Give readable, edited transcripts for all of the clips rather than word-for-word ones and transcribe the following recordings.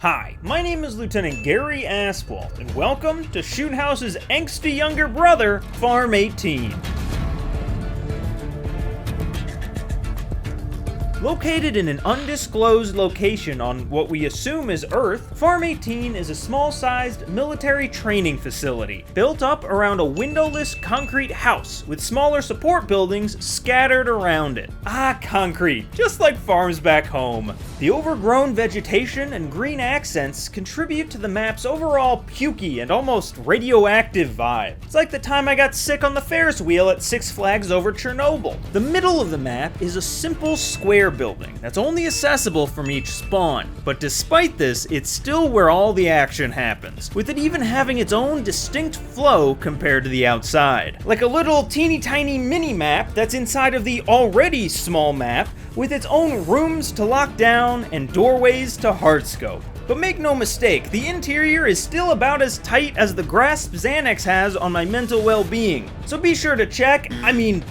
Hi, my name is Lieutenant Gary Aswalt, and welcome to Shoothouse's angsty younger brother, Farm 18. Located in an undisclosed location on what we assume is Earth, Farm 18 is a small-sized military training facility built up around a windowless concrete house with smaller support buildings scattered around it. Ah, concrete, just like farms back home. The overgrown vegetation and green accents contribute to the map's overall pukey and almost radioactive vibe. It's like the time I got sick on the Ferris wheel at Six Flags over Chernobyl. The middle of the map is a simple square building that's only accessible from each spawn, but despite this, it's still where all the action happens, with it even having its own distinct flow compared to the outside. Like a little teeny tiny mini map that's inside of the already small map, with its own rooms to lock down and doorways to hardscope. But make no mistake, the interior is still about as tight as the grasp Xanax has on my mental well-being, so be sure to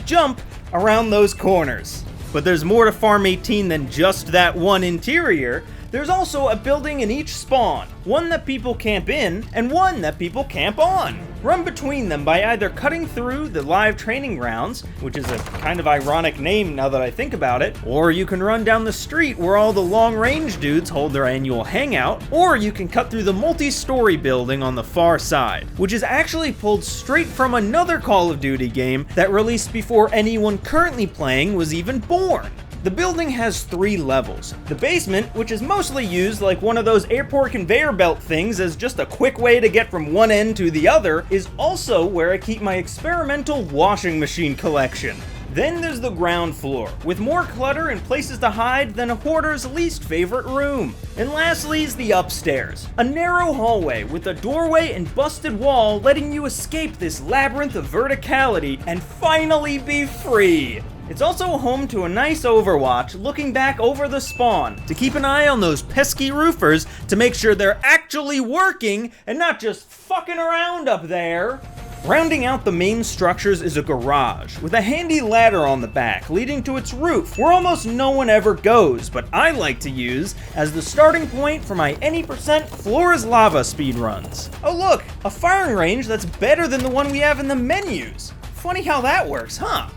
jump around those corners. But there's more to Farm 18 than just that one interior. There's also a building in each spawn, one that people camp in, and one that people camp on. Run between them by either cutting through the live training grounds, which is a kind of ironic name now that I think about it, or you can run down the street where all the long-range dudes hold their annual hangout, or you can cut through the multi-story building on the far side, which is actually pulled straight from another Call of Duty game that released before anyone currently playing was even born. The building has 3 levels. The basement, which is mostly used like one of those airport conveyor belt things as just a quick way to get from one end to the other, is also where I keep my experimental washing machine collection. Then there's the ground floor, with more clutter and places to hide than a hoarder's least favorite room. And lastly is the upstairs, a narrow hallway with a doorway and busted wall letting you escape this labyrinth of verticality and finally be free. It's also home to a nice Overwatch looking back over the spawn to keep an eye on those pesky roofers to make sure they're actually working and not just fucking around up there. Rounding out the main structures is a garage with a handy ladder on the back leading to its roof where almost no one ever goes, but I like to use as the starting point for my any % floor is lava speedruns. Oh look, a firing range that's better than the one we have in the menus. Funny how that works, huh?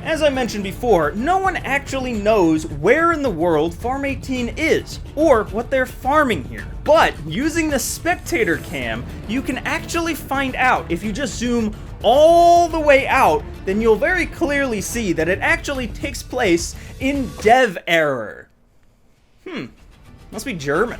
As I mentioned before, no one actually knows where in the world Farm 18 is, or what they're farming here. But using the spectator cam, you can actually find out. If you just zoom all the way out, then you'll very clearly see that it actually takes place in dev error. Must be German.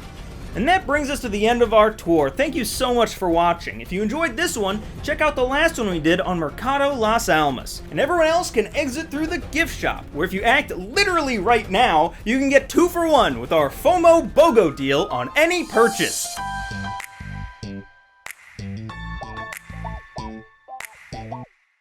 And that brings us to the end of our tour. Thank you so much for watching. If you enjoyed this one, check out the last one we did on Mercado Las Almas. And everyone else can exit through the gift shop, where if you act literally right now, you can get 2 for 1 with our FOMO BOGO deal on any purchase.